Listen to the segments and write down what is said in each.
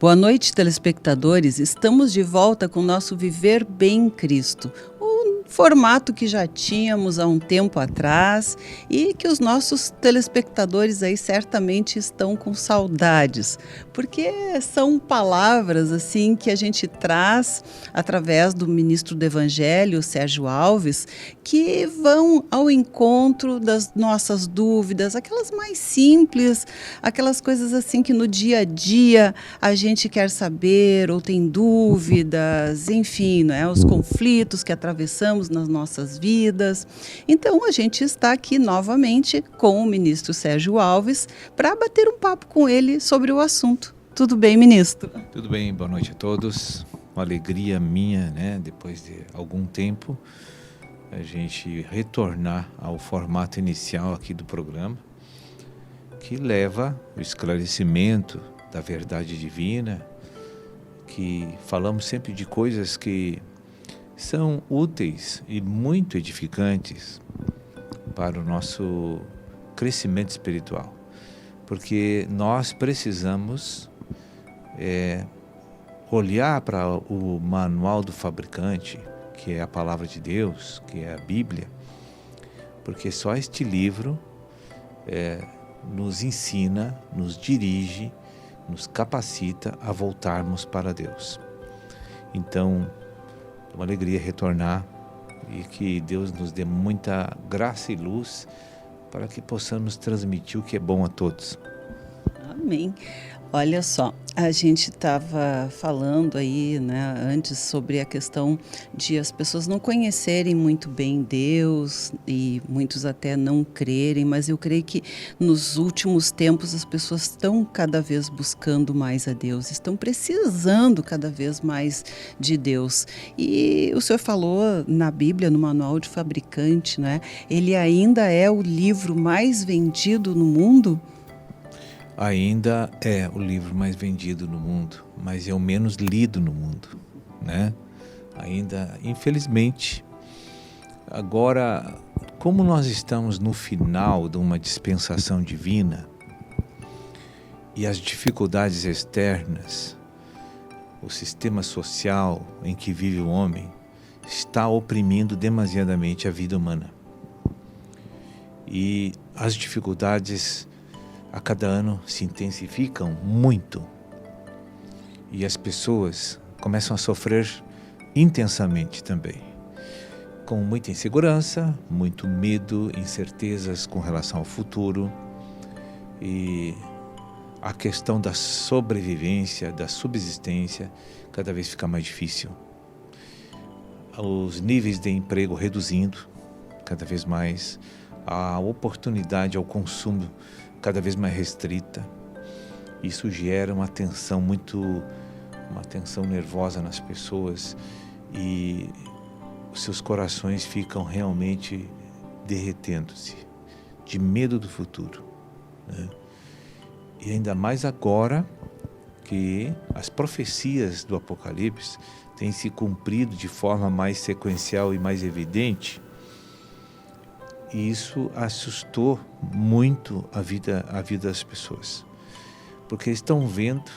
Boa noite, telespectadores. Estamos de volta com o nosso Viver Bem em Cristo. Um formato que já tínhamos há um tempo atrás e que os nossos telespectadores aí certamente estão com saudades, porque são palavras assim que a gente traz através do ministro do Evangelho, Sérgio Alves, que vão ao encontro das nossas dúvidas, aquelas mais simples, aquelas coisas assim que no dia a dia a gente quer saber ou tem dúvidas, enfim, né, os conflitos que atravessamos nas nossas vidas. Então, a gente está aqui novamente com o ministro Sérgio Alves para bater um papo com ele sobre o assunto. Tudo bem, ministro? Tudo bem, boa noite a todos. Uma alegria minha, né, depois de algum tempo, a gente retornar ao formato inicial aqui do programa, que leva o esclarecimento da verdade divina, que falamos sempre de coisas que são úteis e muito edificantes para o nosso crescimento espiritual, porque nós precisamos olhar para o manual do fabricante, que é a palavra de Deus, que é a Bíblia, porque só este livro nos ensina, nos dirige, nos capacita a voltarmos para Deus. Então, é uma alegria retornar e que Deus nos dê muita graça e luz para que possamos transmitir o que é bom a todos. Amém. Olha só, a gente estava falando aí, né, antes sobre a questão de as pessoas não conhecerem muito bem Deus e muitos até não crerem, mas eu creio que nos últimos tempos as pessoas estão cada vez buscando mais a Deus, estão precisando cada vez mais de Deus. E o senhor falou na Bíblia, no Manual de Fabricante, né? Ele ainda é o livro mais vendido no mundo? Ainda é o livro mais vendido no mundo, mas é o menos lido no mundo, né? Ainda, infelizmente. Agora, como nós estamos no final de uma dispensação divina e as dificuldades externas, o sistema social em que vive o homem está oprimindo demasiadamente a vida humana. E as dificuldades a cada ano se intensificam muito e as pessoas começam a sofrer intensamente também, com muita insegurança, muito medo, incertezas com relação ao futuro, e a questão da sobrevivência, da subsistência cada vez fica mais difícil. Os níveis de emprego reduzindo cada vez mais, a oportunidade ao consumo cada vez mais restrita. Isso gera uma tensão nervosa nas pessoas e os seus corações ficam realmente derretendo-se de medo do futuro, né? E ainda mais agora que as profecias do Apocalipse têm se cumprido de forma mais sequencial e mais evidente. E isso assustou muito a vida das pessoas, porque estão vendo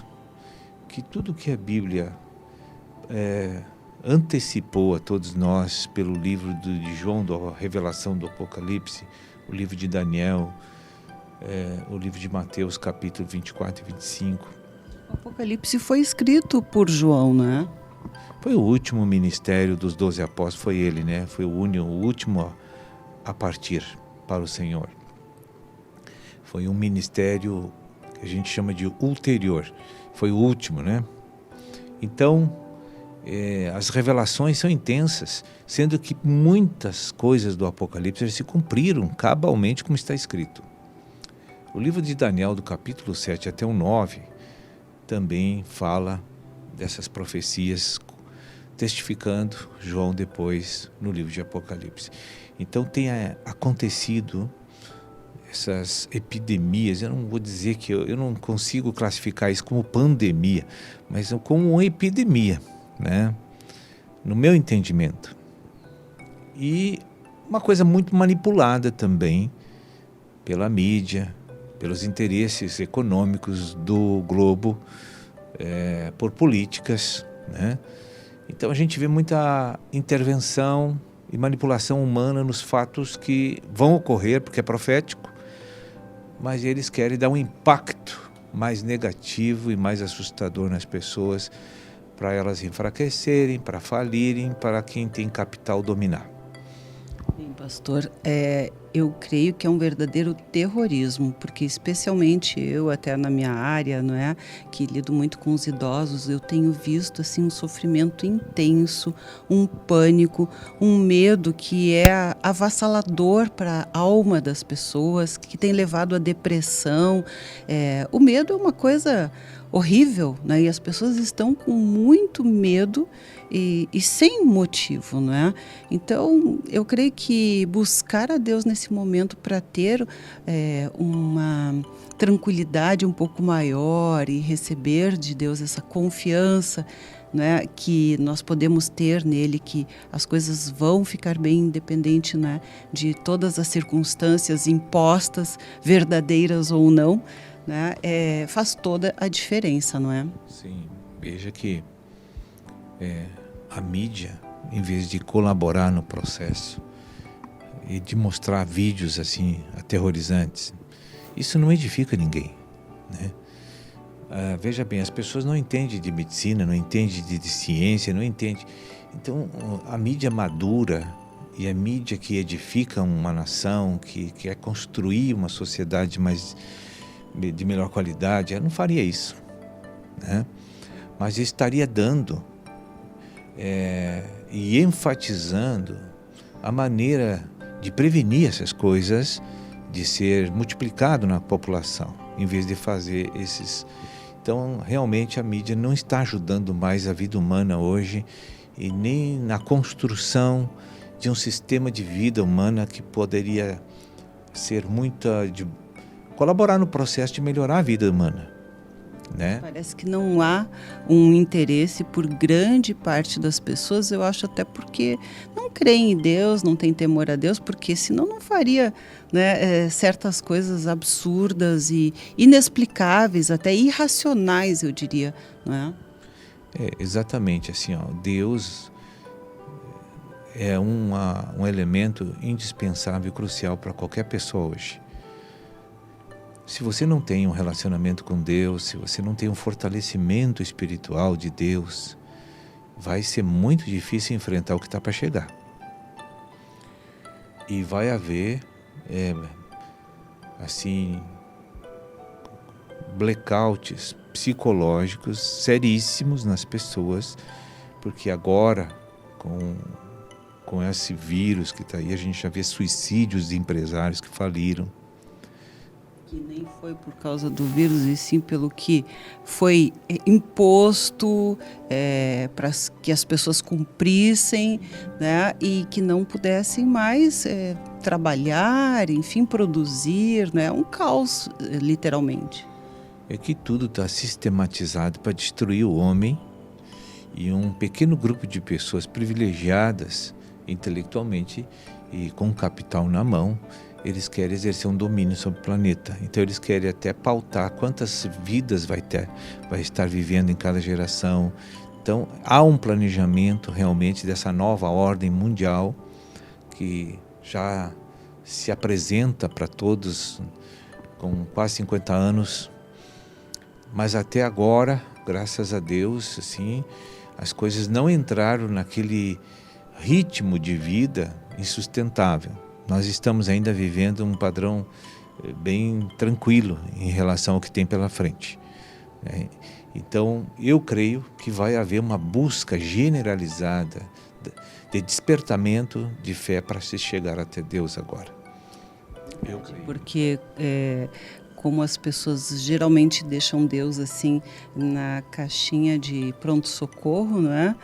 que tudo que a Bíblia antecipou a todos nós pelo livro de João, da revelação do Apocalipse, o livro de Daniel, o livro de Mateus, capítulo 24 e 25. O Apocalipse foi escrito por João, né? Foi o último ministério dos 12 apóstolos, foi ele, né? Foi o último a partir para o Senhor. Foi um ministério que a gente chama de ulterior, foi o último, né? Então, as revelações são intensas, sendo que muitas coisas do Apocalipse se cumpriram cabalmente como está escrito. O livro de Daniel, do capítulo 7 até o 9, também fala dessas profecias, testificando João depois no livro de Apocalipse. Então tem acontecido essas epidemias, eu não vou dizer que eu não consigo classificar isso como pandemia, mas como uma epidemia, né? No meu entendimento. E uma coisa muito manipulada também pela mídia, pelos interesses econômicos do globo, por políticas, né? Então a gente vê muita intervenção e manipulação humana nos fatos que vão ocorrer, porque é profético, mas eles querem dar um impacto mais negativo e mais assustador nas pessoas, para elas enfraquecerem, para falirem, para quem tem capital dominar. Bem, pastor, eu creio que é um verdadeiro terrorismo, porque especialmente eu, até na minha área, não é, que lido muito com os idosos, eu tenho visto assim um sofrimento intenso, um pânico, um medo que é avassalador para a alma das pessoas, que tem levado à depressão. O medo é uma coisa horrível, né? E as pessoas estão com muito medo e sem motivo, não é? Então, eu creio que buscar a Deus nesse momento para ter uma tranquilidade um pouco maior e receber de Deus essa confiança, né, que nós podemos ter nele, que as coisas vão ficar bem independente, né, de todas as circunstâncias impostas, verdadeiras ou não, né, faz toda a diferença, não é? Sim, veja que a mídia, em vez de colaborar no processo e de mostrar vídeos assim aterrorizantes, isso não edifica ninguém, né? Veja bem, as pessoas não entendem de medicina, não entendem de ciência, não entendem. Então, a mídia madura e a mídia que edifica uma nação, que quer construir uma sociedade de melhor qualidade, ela não faria isso, né? Mas estaria dando e enfatizando a maneira de prevenir essas coisas, de ser multiplicado na população, em vez de fazer esses. Então, realmente, a mídia não está ajudando mais a vida humana hoje e nem na construção de um sistema de vida humana que poderia ser colaborar no processo de melhorar a vida humana, né? Parece que não há um interesse por grande parte das pessoas, eu acho até porque não creem em Deus, não tem temor a Deus, porque senão não faria, né, certas coisas absurdas e inexplicáveis, até irracionais, eu diria, não é? Exatamente, assim, ó, Deus é um elemento indispensável e crucial para qualquer pessoa hoje. Se você não tem um relacionamento com Deus, se você não tem um fortalecimento espiritual de Deus, vai ser muito difícil enfrentar o que está para chegar. E vai haver, assim, blackouts psicológicos seríssimos nas pessoas, porque agora, com esse vírus que está aí, a gente já vê suicídios de empresários que faliram. Que nem foi por causa do vírus, e sim pelo que foi imposto para que as pessoas cumprissem, né, e que não pudessem mais trabalhar, enfim, produzir, né, um caos, literalmente. É que tudo está sistematizado para destruir o homem, e um pequeno grupo de pessoas privilegiadas intelectualmente e com capital na mão, eles querem exercer um domínio sobre o planeta. Então eles querem até pautar quantas vidas vai estar vivendo em cada geração. Então há um planejamento realmente dessa nova ordem mundial que já se apresenta para todos com quase 50 anos. Mas até agora, graças a Deus, assim, as coisas não entraram naquele ritmo de vida insustentável. Nós estamos ainda vivendo um padrão bem tranquilo em relação ao que tem pela frente. Então, eu creio que vai haver uma busca generalizada de despertamento de fé para se chegar até Deus agora. Eu creio. Porque como as pessoas geralmente deixam Deus assim na caixinha de pronto-socorro, não é?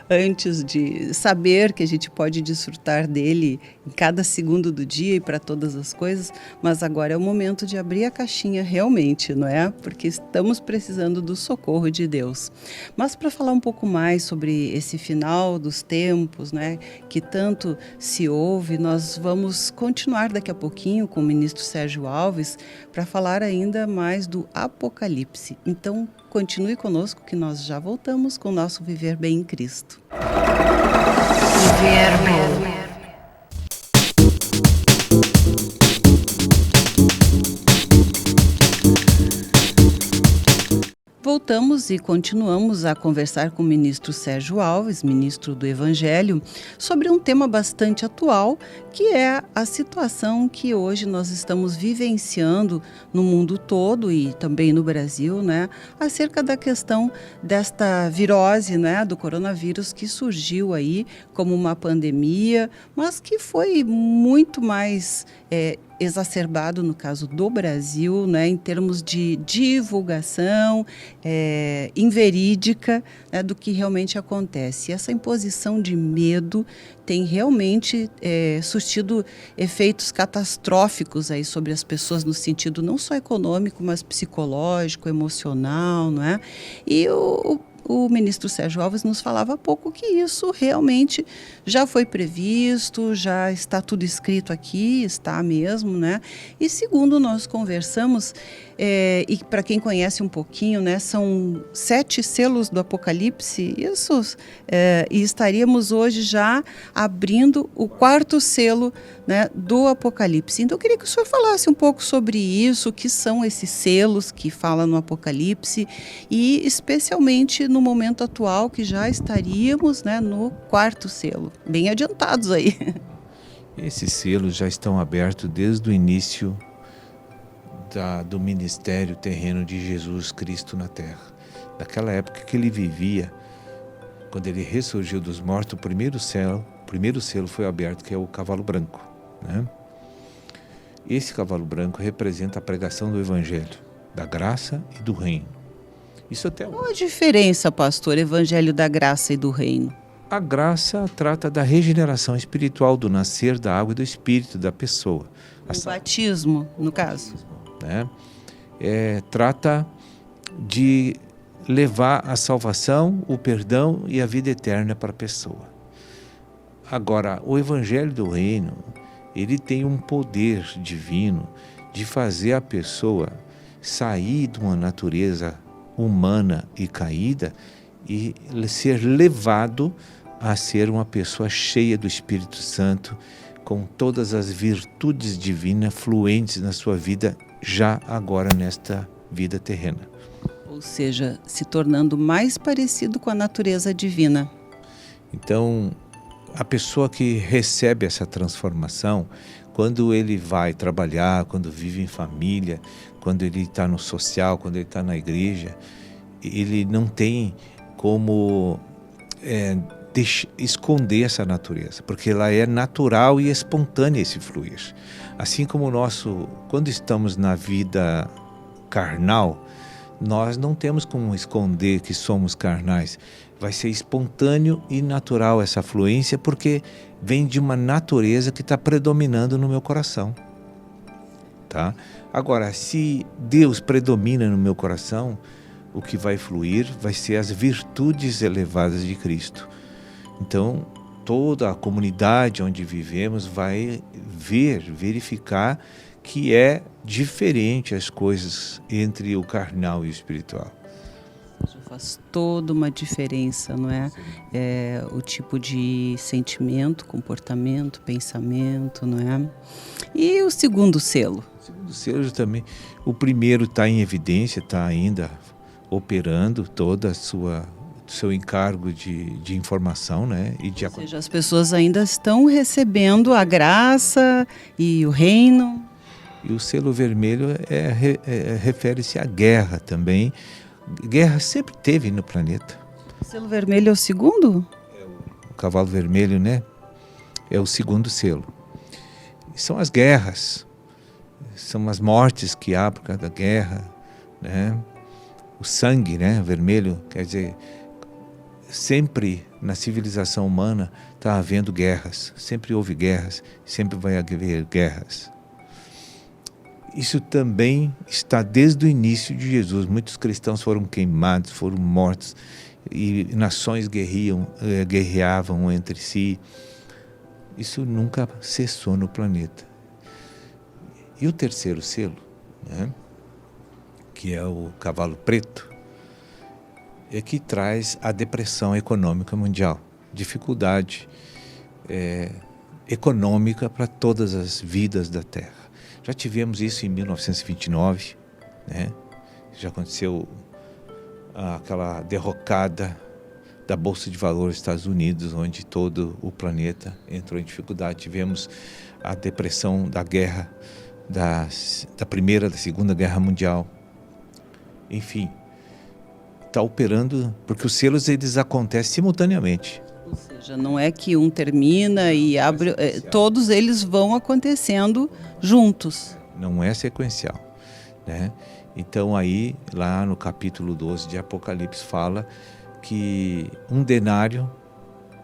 Antes de saber que a gente pode desfrutar dele em cada segundo do dia e para todas as coisas, mas agora é o momento de abrir a caixinha realmente, não é? Porque estamos precisando do socorro de Deus. Mas para falar um pouco mais sobre esse final dos tempos, né, que tanto se ouve, nós vamos continuar daqui a pouquinho com o ministro Sérgio Alves, para falar ainda mais do Apocalipse. Então, continue conosco que nós já voltamos com o nosso Viver Bem em Cristo. Viver Bem. Voltamos e continuamos a conversar com o ministro Sérgio Alves, ministro do Evangelho, sobre um tema bastante atual, que é a situação que hoje nós estamos vivenciando no mundo todo e também no Brasil, né, acerca da questão desta virose, né, do coronavírus que surgiu aí como uma pandemia, mas que foi muito mais exacerbado no caso do Brasil, né, em termos de divulgação inverídica, né, do que realmente acontece. E essa imposição de medo tem realmente surtido efeitos catastróficos aí sobre as pessoas no sentido não só econômico, mas psicológico, emocional, não é? E o ministro Sérgio Alves nos falava há pouco que isso realmente já foi previsto, já está tudo escrito aqui, está mesmo, né? E segundo nós conversamos, e para quem conhece um pouquinho, né, são 7 selos do Apocalipse, isso, e estaríamos hoje já abrindo o 4º selo, né, do Apocalipse. Então eu queria que o senhor falasse um pouco sobre isso, o que são esses selos que fala no Apocalipse e especialmente no momento atual que já estaríamos, né, no 4º selo, bem adiantados aí. Esses selos já estão abertos desde o início do ministério terreno de Jesus Cristo na Terra. Naquela época que ele vivia, quando ele ressurgiu dos mortos, o primeiro selo foi aberto, que é o cavalo branco, né? Esse cavalo branco representa a pregação do Evangelho, da graça e do reino. Isso até Qual a diferença, pastor, Evangelho da graça e do reino? A graça trata da regeneração espiritual, do nascer da água e do espírito da pessoa. O batismo, no caso. Né? Trata de levar a salvação, o perdão e a vida eterna para a pessoa. Agora, o Evangelho do Reino, ele tem um poder divino de fazer a pessoa sair de uma natureza humana e caída e ser levado a ser uma pessoa cheia do Espírito Santo, com todas as virtudes divinas fluentes na sua vida, já agora nesta vida terrena. Ou seja, se tornando mais parecido com a natureza divina. Então, a pessoa que recebe essa transformação, quando ele vai trabalhar, quando vive em família, quando ele está no social, quando ele está na igreja, ele não tem como esconder essa natureza, porque ela é natural e espontânea esse fluir. Assim como quando estamos na vida carnal, nós não temos como esconder que somos carnais. Vai ser espontâneo e natural essa fluência, porque vem de uma natureza que está predominando no meu coração. Tá? Agora, se Deus predomina no meu coração, o que vai fluir vai ser as virtudes elevadas de Cristo. Então, toda a comunidade onde vivemos vai verificar que é diferente as coisas entre o carnal e o espiritual. Isso faz toda uma diferença, não é? O tipo de sentimento, comportamento, pensamento, não é? E o segundo selo? O segundo selo também. O primeiro está em evidência, está ainda operando toda seu encargo de informação, né? Ou seja, as pessoas ainda estão recebendo a graça e o reino. E o selo vermelho refere-se à guerra também. Guerra sempre teve no planeta. O selo vermelho é o segundo? O cavalo vermelho, né? É o segundo selo. São as guerras, são as mortes que há por causa da guerra, né? O sangue, né, vermelho, quer dizer, sempre na civilização humana está havendo guerras, sempre houve guerras, sempre vai haver guerras. Isso também está desde o início de Jesus. Muitos cristãos foram queimados, foram mortos, e nações guerreavam entre si. Isso nunca cessou no planeta. E o terceiro selo, né, que é o cavalo preto, é que traz a depressão econômica mundial, dificuldade econômica para todas as vidas da Terra. Já tivemos isso em 1929, né? Já aconteceu aquela derrocada da Bolsa de Valores dos Estados Unidos, onde todo o planeta entrou em dificuldade. Tivemos a depressão da guerra, da Primeira, da Segunda Guerra Mundial. Enfim, está operando, porque os selos eles acontecem simultaneamente. Ou seja, não é que um termina e abre, todos eles vão acontecendo juntos. Não é sequencial, né? Então aí, lá no capítulo 12 de Apocalipse, fala que um denário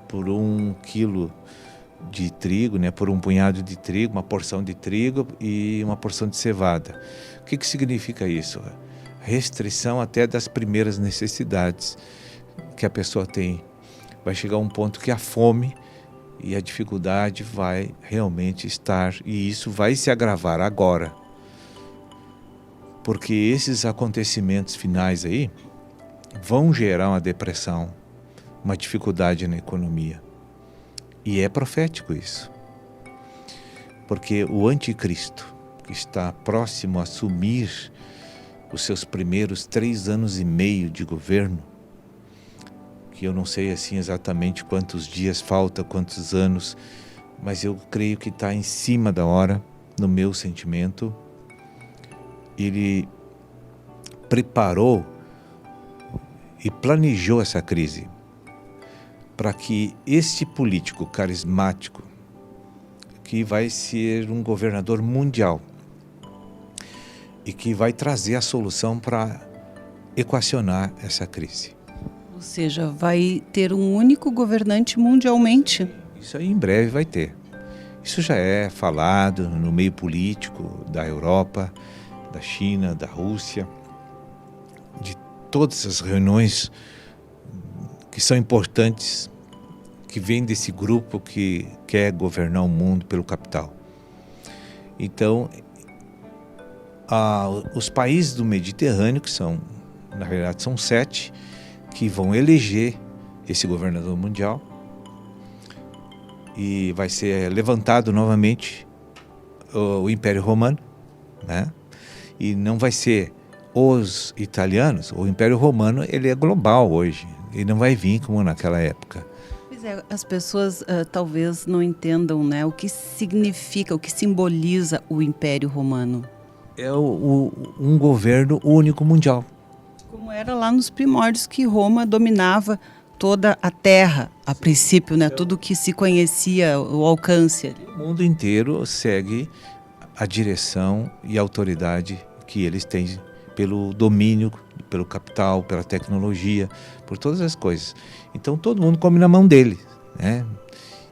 por 1 quilo de trigo, né, por um punhado de trigo, uma porção de trigo e uma porção de cevada. O que significa isso? Restrição até das primeiras necessidades que a pessoa tem. Vai chegar um ponto que a fome e a dificuldade vai realmente estar, e isso vai se agravar agora. Porque esses acontecimentos finais aí vão gerar uma depressão, uma dificuldade na economia. E é profético isso. Porque o anticristo, que está próximo a assumir os seus primeiros 3 anos e meio de governo, que eu não sei assim exatamente quantos dias falta, quantos anos, mas eu creio que está em cima da hora, no meu sentimento. Ele preparou e planejou essa crise para que este político carismático, que vai ser um governador mundial e que vai trazer a solução para equacionar essa crise. Ou seja, vai ter um único governante mundialmente. Isso aí em breve vai ter. Isso já é falado no meio político da Europa, da China, da Rússia, de todas as reuniões que são importantes, que vêm desse grupo que quer governar o mundo pelo capital. Então, os países do Mediterrâneo, que são, na verdade, são 7, que vão eleger esse governador mundial, e vai ser levantado novamente o Império Romano, né? E não vai ser os italianos. O Império Romano ele é global hoje, ele não vai vir como naquela época. Pois é, as pessoas talvez não entendam, né, o que significa, o que simboliza o Império Romano. É um governo único mundial. Como era lá nos primórdios, que Roma dominava toda a terra, a princípio, né, tudo que se conhecia, o alcance. O mundo inteiro segue a direção e a autoridade que eles têm pelo domínio, pelo capital, pela tecnologia, por todas as coisas. Então todo mundo come na mão dele, né?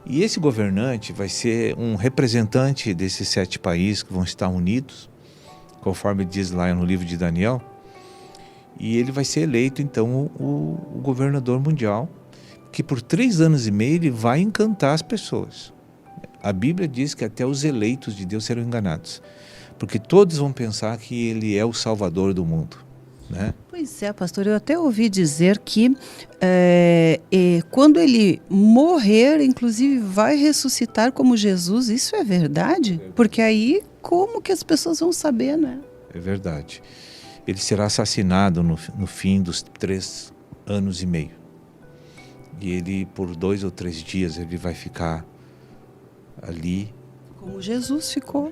E esse governante vai ser um representante desses 7 países que vão estar unidos, conforme diz lá no livro de Daniel, e ele vai ser eleito então o governador mundial, que por 3 anos e meio ele vai encantar as pessoas. A Bíblia diz que até os eleitos de Deus serão enganados, porque todos vão pensar que ele é o salvador do mundo, né? Pois é, pastor, eu até ouvi dizer que quando ele morrer, inclusive vai ressuscitar como Jesus. Isso é verdade? Porque aí como que as pessoas vão saber, né? É verdade. Ele será assassinado no fim dos 3 anos e meio. E ele, por 2 ou 3 dias, ele vai ficar ali. Como Jesus ficou.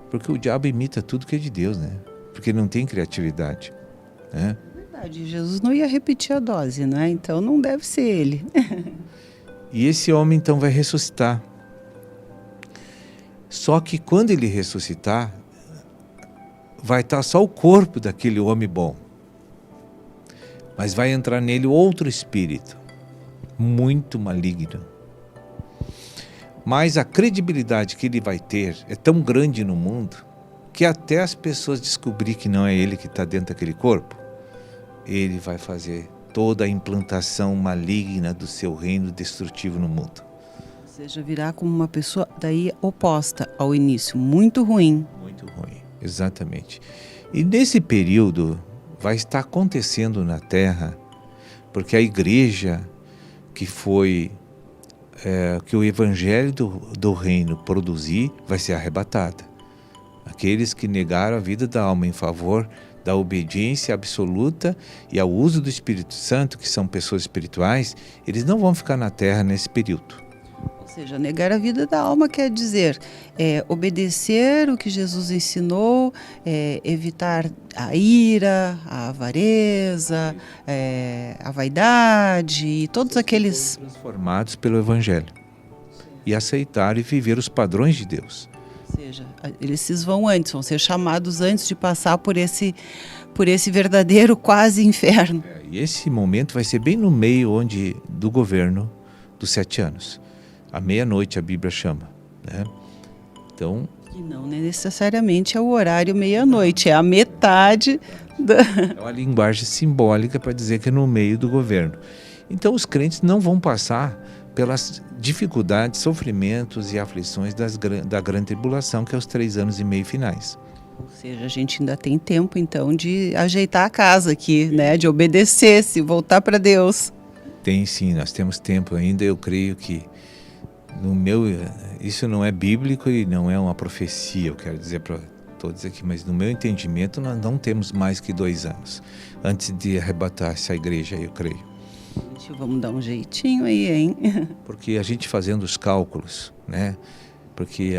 Porque o diabo imita tudo que é de Deus, né? Porque ele não tem criatividade, né? É verdade, Jesus não ia repetir a dose, né? Então não deve ser ele. E esse homem então vai ressuscitar. Só que quando ele ressuscitar, vai estar só o corpo daquele homem bom. Mas vai entrar nele outro espírito, muito maligno. Mas a credibilidade que ele vai ter é tão grande no mundo que até as pessoas descobrir que não é ele que está dentro daquele corpo, ele vai fazer toda a implantação maligna do seu reino destrutivo no mundo. Ou seja, virá como uma pessoa daí oposta ao início, muito ruim. Muito ruim. Exatamente. E nesse período vai estar acontecendo na Terra, porque a igreja que o Evangelho do Reino produzir vai ser arrebatada. Aqueles que negaram a vida da alma em favor da obediência absoluta e ao uso do Espírito Santo, que são pessoas espirituais, eles não vão ficar na Terra nesse período. Ou seja, negar a vida da alma quer dizer obedecer o que Jesus ensinou, evitar a ira, a avareza, a vaidade e todos aqueles... Transformados pelo Evangelho e aceitar e viver os padrões de Deus. Ou seja, eles vão ser chamados antes de passar por esse verdadeiro quase inferno. E esse momento vai ser bem no meio do governo dos 7 anos. À meia-noite a Bíblia chama, né? Então... E não necessariamente é o horário meia-noite, é a metade da... É uma linguagem simbólica para dizer que é no meio do governo. Então os crentes não vão passar pelas dificuldades, sofrimentos e aflições da grande tribulação, que é os 3 anos e meio finais. Ou seja, a gente ainda tem tempo, então, de ajeitar a casa aqui, né? De obedecer, se voltar para Deus. Tem sim, nós temos tempo ainda. Eu creio que isso não é bíblico e não é uma profecia, eu quero dizer para todos aqui, mas no meu entendimento nós não temos mais que 2 anos antes de arrebatar essa igreja, eu creio. Vamos dar um jeitinho aí, hein? Porque a gente fazendo os cálculos, né? Porque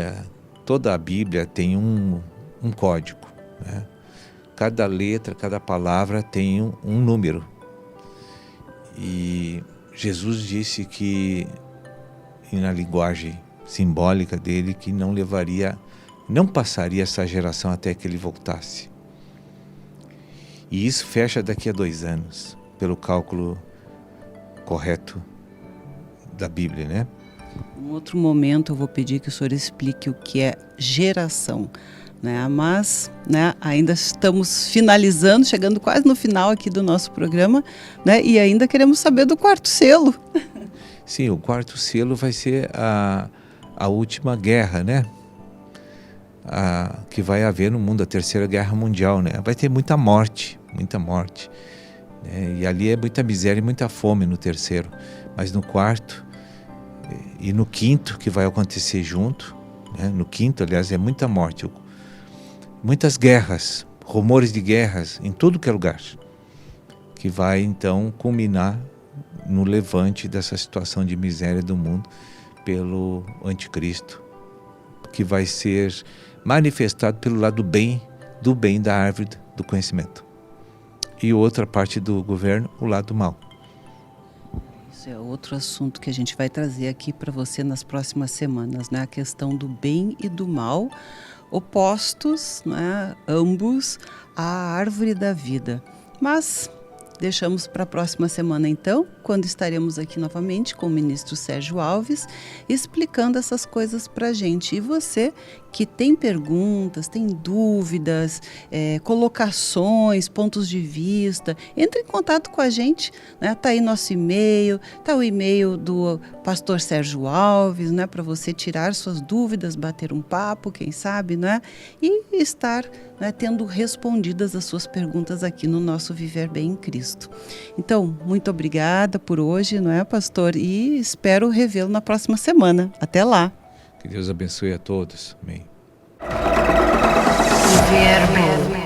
toda a Bíblia tem um código, né? Cada letra, cada palavra tem um número. E Jesus disse que, na linguagem simbólica dele, que não passaria essa geração até que ele voltasse. E isso fecha daqui a 2 anos, pelo cálculo correto da Bíblia, né? Em outro momento eu vou pedir que o senhor explique o que é geração, né? Mas, né, ainda estamos finalizando, chegando quase no final aqui do nosso programa, né? E ainda queremos saber do 4º selo. Sim, o 4º selo vai ser a última guerra, né? Que vai haver no mundo, a 3ª Guerra Mundial, né? Vai ter muita morte, e ali é muita miséria e muita fome no 3º, mas no 4º e no 5º, que vai acontecer junto, né? No 5º, aliás, é muita morte, muitas guerras, rumores de guerras em tudo que é lugar, que vai então culminar no levante dessa situação de miséria do mundo pelo anticristo, que vai ser manifestado pelo lado do bem da árvore do conhecimento. E outra parte do governo, o lado mal. Isso é outro assunto que a gente vai trazer aqui para você nas próximas semanas, né? A questão do bem e do mal, opostos, né? Ambos à árvore da vida. Mas deixamos para a próxima semana, então, quando estaremos aqui novamente com o ministro Sérgio Alves, explicando essas coisas para a gente. E você que tem perguntas, tem dúvidas, colocações, pontos de vista, entre em contato com a gente, né? Tá aí nosso e-mail, tá o e-mail do pastor Sérgio Alves, né? Para você tirar suas dúvidas, bater um papo, quem sabe, né? E estar, né, tendo respondidas as suas perguntas aqui no nosso Viver Bem em Cristo. Então, muito obrigada por hoje, não é, pastor? E espero revê-lo na próxima semana. Até lá. Que Deus abençoe a todos. Amém. Viver Bem.